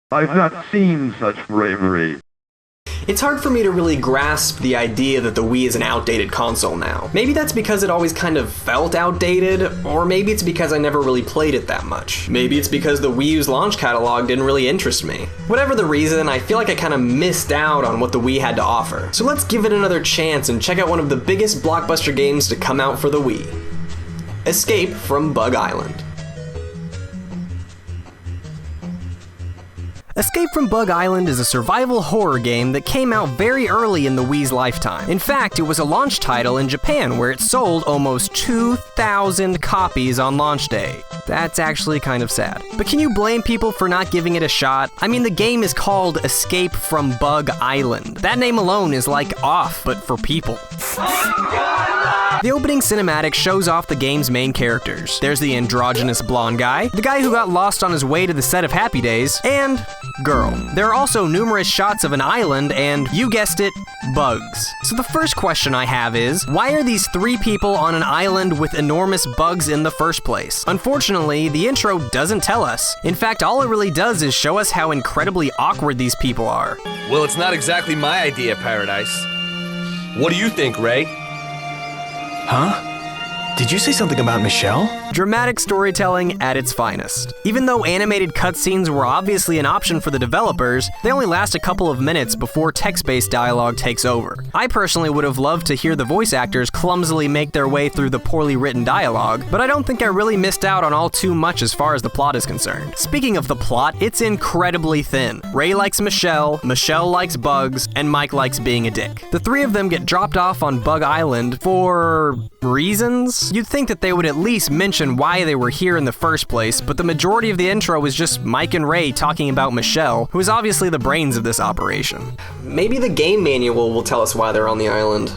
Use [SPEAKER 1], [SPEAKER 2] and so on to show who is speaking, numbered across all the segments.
[SPEAKER 1] I've not seen such bravery.
[SPEAKER 2] It's hard for me to really grasp the idea that the Wii is an outdated console now. Maybe that's because it always kind of felt outdated, or maybe it's because I never really played it that much. Maybe it's because the Wii U's launch catalog didn't really interest me. Whatever the reason, I feel like I kind of missed out on what the Wii had to offer. So let's give it another chance and check out one of the biggest blockbuster games to come out for the Wii. Escape from Bug Island. Escape from Bug Island is a survival horror game that came out very early in the Wii's lifetime. In fact, it was a launch title in Japan where it sold almost 2,000 copies on launch day. That's actually kind of sad. But can you blame people for not giving it a shot? I mean, the game is called Escape from Bug Island. That name alone is like off, but for people. The opening cinematic shows off the game's main characters. There's the androgynous blonde guy, the guy who got lost on his way to the set of Happy Days, and girl. There are also numerous shots of an island and, you guessed it, bugs. So the first question I have is, why are these 3 people on an island with enormous bugs in the first place? Unfortunately, the intro doesn't tell us. In fact, all it really does is show us how incredibly awkward these people are.
[SPEAKER 3] Well, it's not exactly my idea of paradise. What do you think, Ray?
[SPEAKER 4] Huh? Did you say something about Michelle?
[SPEAKER 2] Dramatic storytelling at its finest. Even though animated cutscenes were obviously an option for the developers, they only last a couple of minutes before text-based dialogue takes over. I personally would have loved to hear the voice actors clumsily make their way through the poorly written dialogue, but I don't think I really missed out on all too much as far as the plot is concerned. Speaking of the plot, it's incredibly thin. Ray likes Michelle, Michelle likes bugs, and Mike likes being a dick. The 3 of them get dropped off on Bug Island for reasons? You'd think that they would at least mention why they were here in the first place, but the majority of the intro is just Mike and Ray talking about Michelle, who is obviously the brains of this operation. Maybe the game manual will tell us why they're on the island.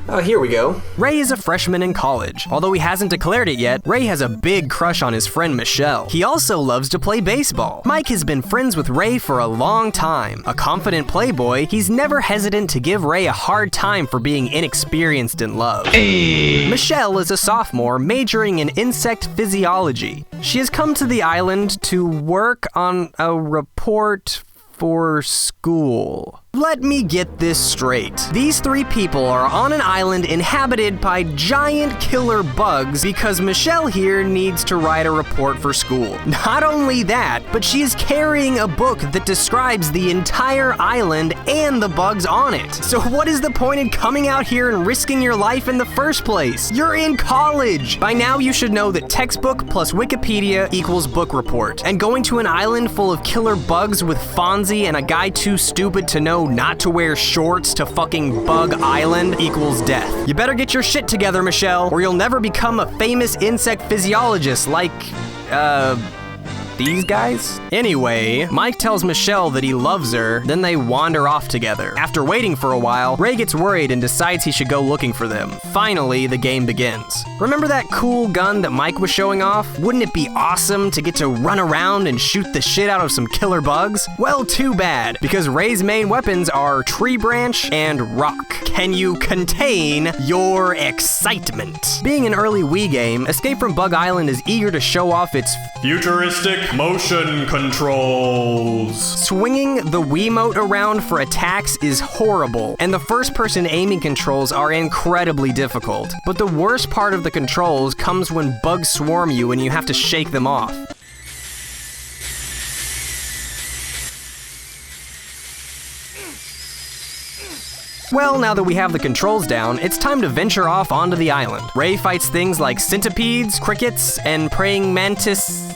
[SPEAKER 2] Oh, here we go. Ray is a freshman in college. Although he hasn't declared it yet, Ray has a big crush on his friend Michelle. He also loves to play baseball. Mike has been friends with Ray for a long time. A confident playboy, he's never hesitant to give Ray a hard time for being inexperienced in love. Hey. Michelle is a sophomore majoring in insect physiology. She has come to the island to work on a report for school. Let me get this straight. These 3 people are on an island inhabited by giant killer bugs because Michelle here needs to write a report for school. Not only that, but she is carrying a book that describes the entire island and the bugs on it. So what is the point in coming out here and risking your life in the first place? You're in college! By now you should know that textbook plus Wikipedia equals book report. And going to an island full of killer bugs with Fonzie and a guy too stupid to know not to wear shorts to fucking Bug Island equals death. You better get your shit together, Michelle, or you'll never become a famous insect physiologist like, these guys? Anyway, Mike tells Michelle that he loves her, then they wander off together. After waiting for a while, Ray gets worried and decides he should go looking for them. Finally, the game begins. Remember that cool gun that Mike was showing off? Wouldn't it be awesome to get to run around and shoot the shit out of some killer bugs? Well, too bad, because Ray's main weapons are tree branch and rock. Can you contain your excitement? Being an early Wii game, Escape from Bug Island is eager to show off its futuristic motion controls. Swinging the Wiimote around for attacks is horrible, and the first-person aiming controls are incredibly difficult. But the worst part of the controls comes when bugs swarm you and you have to shake them off. Well, now that we have the controls down, it's time to venture off onto the island. Ray fights things like centipedes, crickets, and praying mantises.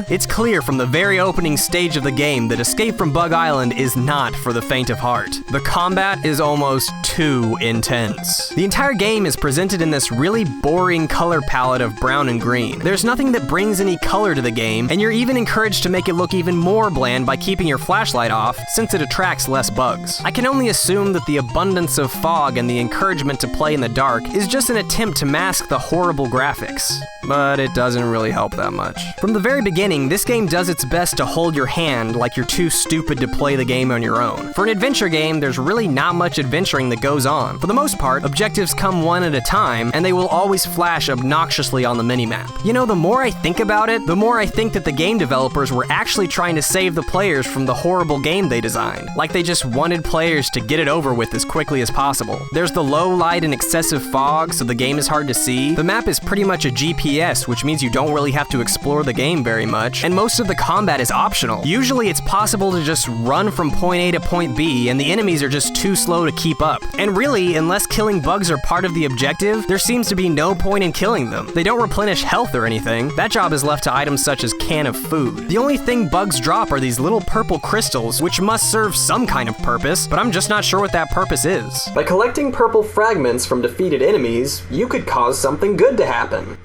[SPEAKER 2] It's clear from the very opening stage of the game that Escape from Bug Island is not for the faint of heart. The combat is almost too intense. The entire game is presented in this really boring color palette of brown and green. There's nothing that brings any color to the game, and you're even encouraged to make it look even more bland by keeping your flashlight off, since it attracts less bugs. I can only assume that the abundance of fog and the encouragement to play in the dark is just an attempt to mask the horrible graphics. but it doesn't really help that much. From the very beginning, this game does its best to hold your hand like you're too stupid to play the game on your own. For an adventure game, there's really not much adventuring that goes on. For the most part, objectives come one at a time, and they will always flash obnoxiously on the minimap. You know, the more I think about it, the more I think that the game developers were actually trying to save the players from the horrible game they designed. Like they just wanted players to get it over with as quickly as possible. There's the low light and excessive fog, so the game is hard to see. The map is pretty much a GPS, which means you don't really have to explore the game very much, and most of the combat is optional. Usually it's possible to just run from point A to point B, and the enemies are just too slow to keep up. And really, unless killing bugs are part of the objective, there seems to be no point in killing them. They don't replenish health or anything. That job is left to items such as can of food. The only thing bugs drop are these little purple crystals, which must serve some kind of purpose, but I'm just not sure what that purpose is. By collecting purple fragments from defeated enemies, you could cause something good to happen.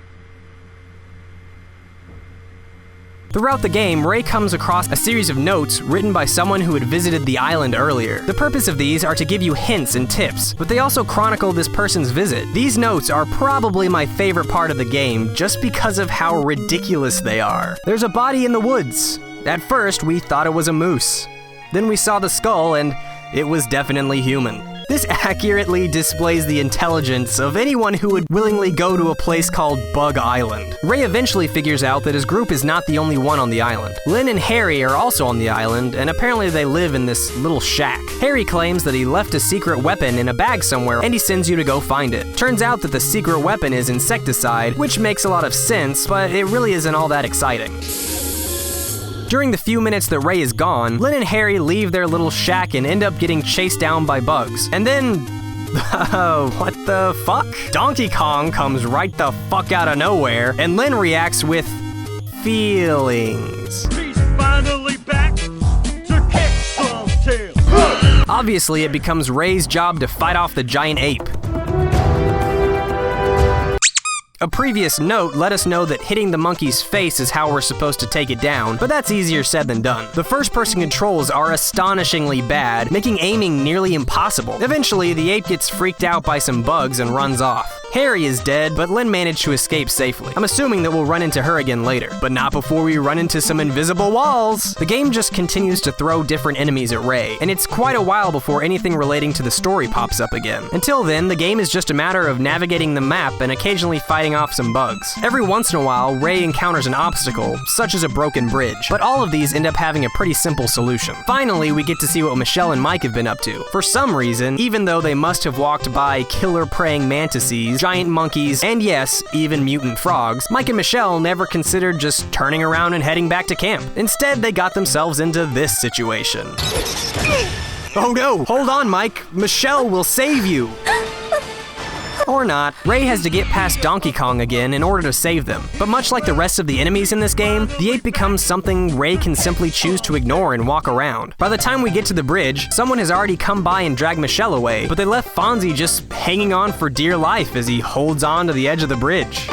[SPEAKER 2] Throughout the game, Ray comes across a series of notes written by someone who had visited the island earlier. The purpose of these are to give you hints and tips, but they also chronicle this person's visit. These notes are probably my favorite part of the game just because of how ridiculous they are. There's a body in the woods. At first, we thought it was a moose. Then we saw the skull, and it was definitely human. This accurately displays the intelligence of anyone who would willingly go to a place called Bug Island. Ray eventually figures out that his group is not the only one on the island. Lynn and Harry are also on the island, and apparently they live in this little shack. Harry claims that he left a secret weapon in a bag somewhere, and he sends you to go find it. Turns out that the secret weapon is insecticide, which makes a lot of sense, but it really isn't all that exciting. During the few minutes that Ray is gone, Lynn and Harry leave their little shack and end up getting chased down by bugs. And then... what the fuck? Donkey Kong comes right the fuck out of nowhere, and Lynn reacts with... feelings.
[SPEAKER 5] He's finally back to kick some tail.
[SPEAKER 2] Obviously, it becomes Ray's job to fight off the giant ape. A previous note let us know that hitting the monkey's face is how we're supposed to take it down, but that's easier said than done. The first-person controls are astonishingly bad, making aiming nearly impossible. Eventually, the ape gets freaked out by some bugs and runs off. Harry is dead, but Lynn managed to escape safely. I'm assuming that we'll run into her again later, but not before we run into some invisible walls. The game just continues to throw different enemies at Ray, and it's quite a while before anything relating to the story pops up again. Until then, the game is just a matter of navigating the map and occasionally fighting off some bugs. Every once in a while, Ray encounters an obstacle, such as a broken bridge, but all of these end up having a pretty simple solution. Finally, we get to see what Michelle and Mike have been up to. For some reason, even though they must have walked by killer praying mantises, giant monkeys, and yes, even mutant frogs, Mike and Michelle never considered just turning around and heading back to camp. Instead, they got themselves into this situation. Oh no, hold on, Mike. Michelle will save you. Or not. Ray has to get past Donkey Kong again in order to save them. But much like the rest of the enemies in this game, the ape becomes something Ray can simply choose to ignore and walk around. By the time we get to the bridge, someone has already come by and dragged Michelle away, but they left Fonzie just hanging on for dear life as he holds on to the edge of the bridge.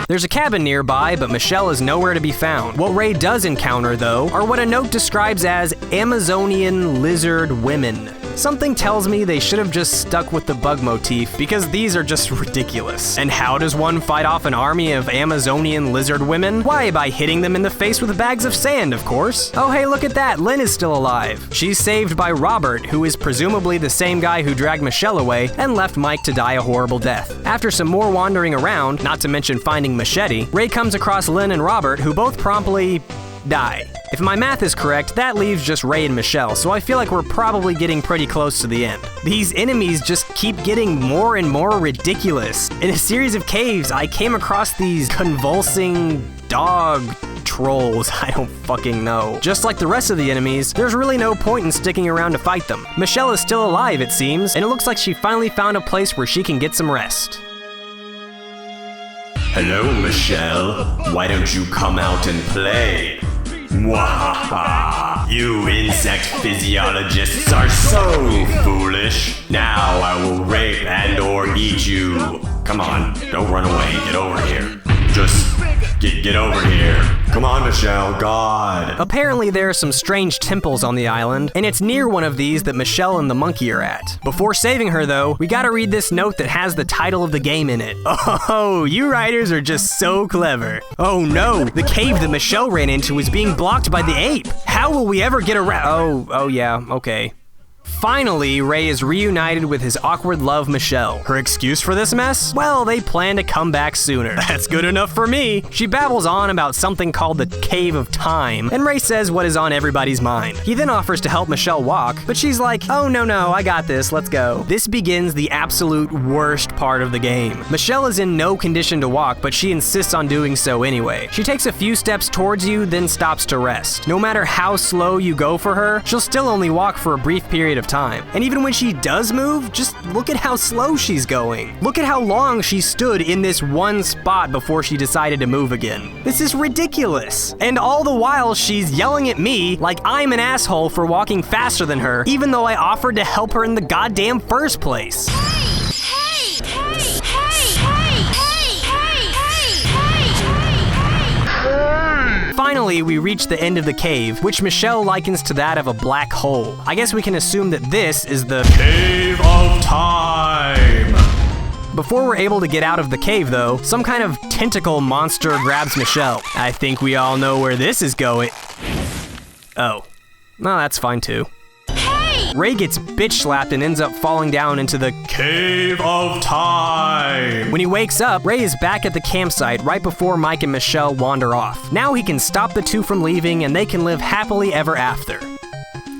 [SPEAKER 2] There's a cabin nearby, but Michelle is nowhere to be found. What Ray does encounter, though, are what a note describes as Amazonian lizard women. Something tells me they should have just stuck with the bug motif, because these are just ridiculous. And how does one fight off an army of Amazonian lizard women? Why, by hitting them in the face with bags of sand, of course. Oh hey, look at that, Lynn is still alive. She's saved by Robert, who is presumably the same guy who dragged Michelle away and left Mike to die a horrible death. After some more wandering around, not to mention finding Machete, Ray comes across Lynn and Robert, who both promptly die. If my math is correct, that leaves just Ray and Michelle, so I feel like we're probably getting pretty close to the end. These enemies just keep getting more and more ridiculous. In a series of caves, I came across these convulsing dog trolls, I don't fucking know. Just like the rest of the enemies, there's really no point in sticking around to fight them. Michelle is still alive, it seems, and it looks like she finally found a place where she can get some rest.
[SPEAKER 6] Hello, Michelle. Why don't you come out and play? Mwahaha! You insect physiologists are so foolish. Now I will rape and or eat you. Come on, don't run away. Get over here. Just get over here. Come on, Michelle, God.
[SPEAKER 2] Apparently there are some strange temples on the island, and it's near one of these that Michelle and the monkey are at. Before saving her though, we gotta read this note that has the title of the game in it. Oh, you writers are just so clever. Oh no, the cave that Michelle ran into is being blocked by the ape. How will we ever get around? Oh yeah, okay. Finally, Ray is reunited with his awkward love, Michelle. Her excuse for this mess? Well, they plan to come back sooner. That's good enough for me. She babbles on about something called the Cave of Time, and Ray says what is on everybody's mind. He then offers to help Michelle walk, but she's like, oh no, I got this, let's go. This begins the absolute worst part of the game. Michelle is in no condition to walk, but she insists on doing so anyway. She takes a few steps towards you, then stops to rest. No matter how slow you go for her, she'll still only walk for a brief period of time. And even when she does move, just look at how slow she's going. Look at how long she stood in this one spot before she decided to move again. This is ridiculous. And all the while, she's yelling at me like I'm an asshole for walking faster than her, even though I offered to help her in the goddamn first place. Finally, we reach the end of the cave, which Michelle likens to that of a black hole. I guess we can assume that this is the Cave of Time. Before we're able to get out of the cave though, some kind of tentacle monster grabs Michelle. I think we all know where this is going. Oh, well, that's fine too. Ray gets bitch slapped and ends up falling down into the Cave of Time. When he wakes up, Ray is back at the campsite right before Mike and Michelle wander off. Now he can stop the two from leaving and they can live happily ever after.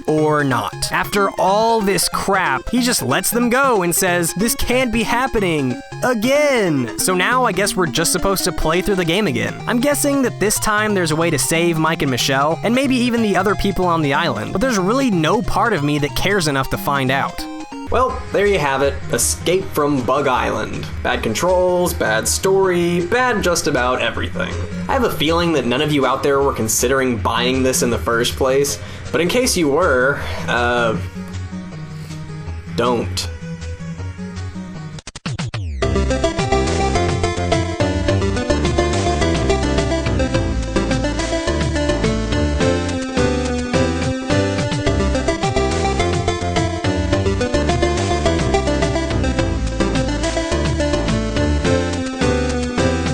[SPEAKER 2] Or not. After all this crap, he just lets them go and says, this can't be happening again. So now I guess we're just supposed to play through the game again. I'm guessing that this time there's a way to save Mike and Michelle, and maybe even the other people on the island, but there's really no part of me that cares enough to find out. Well, there you have it. Escape from Bug Island. Bad controls, bad story, bad just about everything. I have a feeling that none of you out there were considering buying this in the first place, but in case you were, don't.